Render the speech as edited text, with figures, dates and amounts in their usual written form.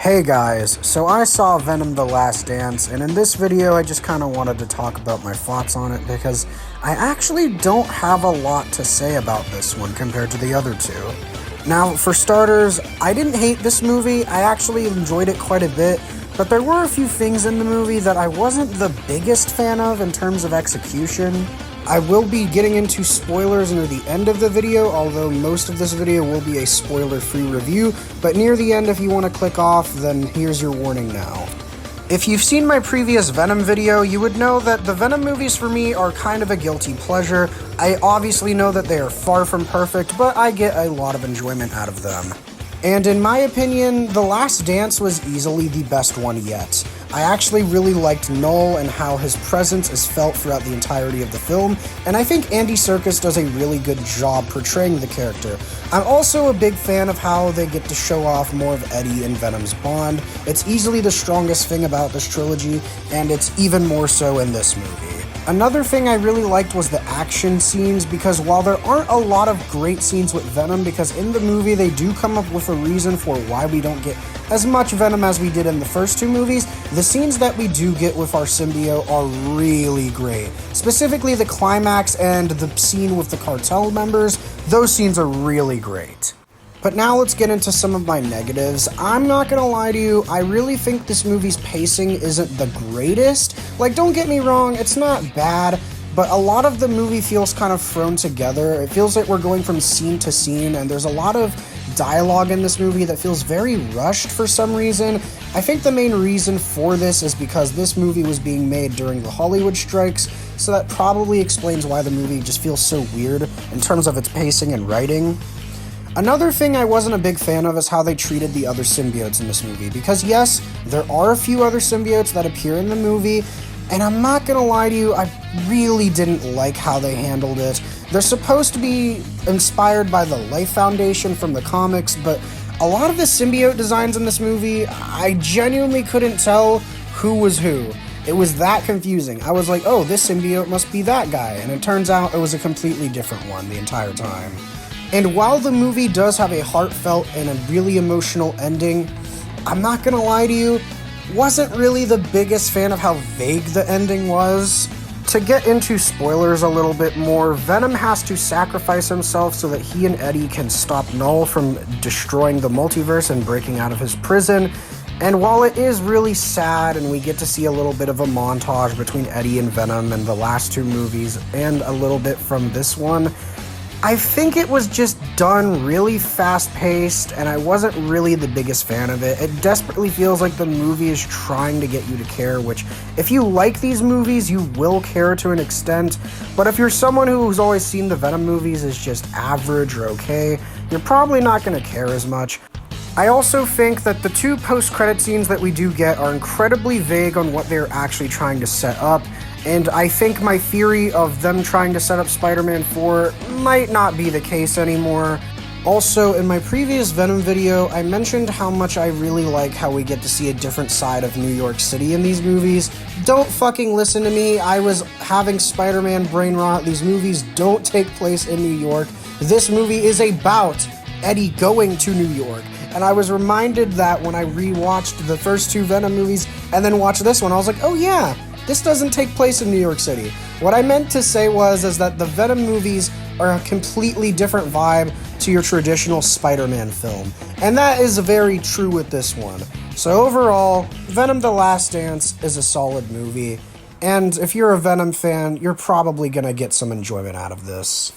Hey guys, so I saw Venom The Last Dance, and in this video I just kind of wanted to talk about my thoughts on it because I actually don't have a lot to say about this one compared to the other two. Now, for starters, I didn't hate this movie, I actually enjoyed it quite a bit, but there were a few things in the movie that I wasn't the biggest fan of in terms of execution. I will be getting into spoilers near the end of the video, although most of this video will be a spoiler-free review, but near the end if you want to click off, then here's your warning now. If you've seen my previous Venom video, you would know that the Venom movies for me are kind of a guilty pleasure. I obviously know that they are far from perfect, but I get a lot of enjoyment out of them. And in my opinion, The Last Dance was easily the best one yet. I actually really liked Null and how his presence is felt throughout the entirety of the film, and I think Andy Serkis does a really good job portraying the character. I'm also a big fan of how they get to show off more of Eddie and Venom's bond. It's easily the strongest thing about this trilogy, and it's even more so in this movie. Another thing I really liked was the action scenes, because while there aren't a lot of great scenes with Venom, because in the movie they do come up with a reason for why we don't get as much Venom as we did in the first two movies, the scenes that we do get with our symbiote are really great. Specifically the climax and the scene with the cartel members, those scenes are really great. But now let's get into some of my negatives. I'm not gonna lie to you, I really think this movie's pacing isn't the greatest. Like, don't get me wrong, it's not bad, but a lot of the movie feels kind of thrown together. It feels like we're going from scene to scene, and there's a lot of dialogue in this movie that feels very rushed for some reason. I think the main reason for this is because this movie was being made during the Hollywood strikes, so that probably explains why the movie just feels so weird in terms of its pacing and writing. Another thing I wasn't a big fan of is how they treated the other symbiotes in this movie, because yes, there are a few other symbiotes that appear in the movie, and I'm not gonna lie to you, I really didn't like how they handled it. They're supposed to be inspired by the Life Foundation from the comics, but a lot of the symbiote designs in this movie, I genuinely couldn't tell who was who. It was that confusing. I was like, oh, this symbiote must be that guy, and it turns out it was a completely different one the entire time. And while the movie does have a heartfelt and a really emotional ending, I'm not gonna lie to you, wasn't really the biggest fan of how vague the ending was. To get into spoilers a little bit more, Venom has to sacrifice himself so that he and Eddie can stop Null from destroying the multiverse and breaking out of his prison. And while it is really sad and we get to see a little bit of a montage between Eddie and Venom in the last two movies and a little bit from this one, I think it was just done really fast-paced, and I wasn't really the biggest fan of it. It desperately feels like the movie is trying to get you to care, which, if you like these movies, you will care to an extent, but if you're someone who's always seen the Venom movies as just average or okay, you're probably not going to care as much. I also think that the two post-credit scenes that we do get are incredibly vague on what they're actually trying to set up, and I think my theory of them trying to set up Spider-Man 4 might not be the case anymore. Also, in my previous Venom video, I mentioned how much I really like how we get to see a different side of New York City in these movies. Don't fucking listen to me, I was having Spider-Man brain rot. These movies don't take place in New York. This movie is about Eddie going to New York. And I was reminded that when I rewatched the first two Venom movies and then watched this one, I was like, oh yeah, this doesn't take place in New York City. What I meant to say is that the Venom movies are a completely different vibe to your traditional Spider-Man film. And that is very true with this one. So overall, Venom The Last Dance is a solid movie. And if you're a Venom fan, you're probably gonna get some enjoyment out of this.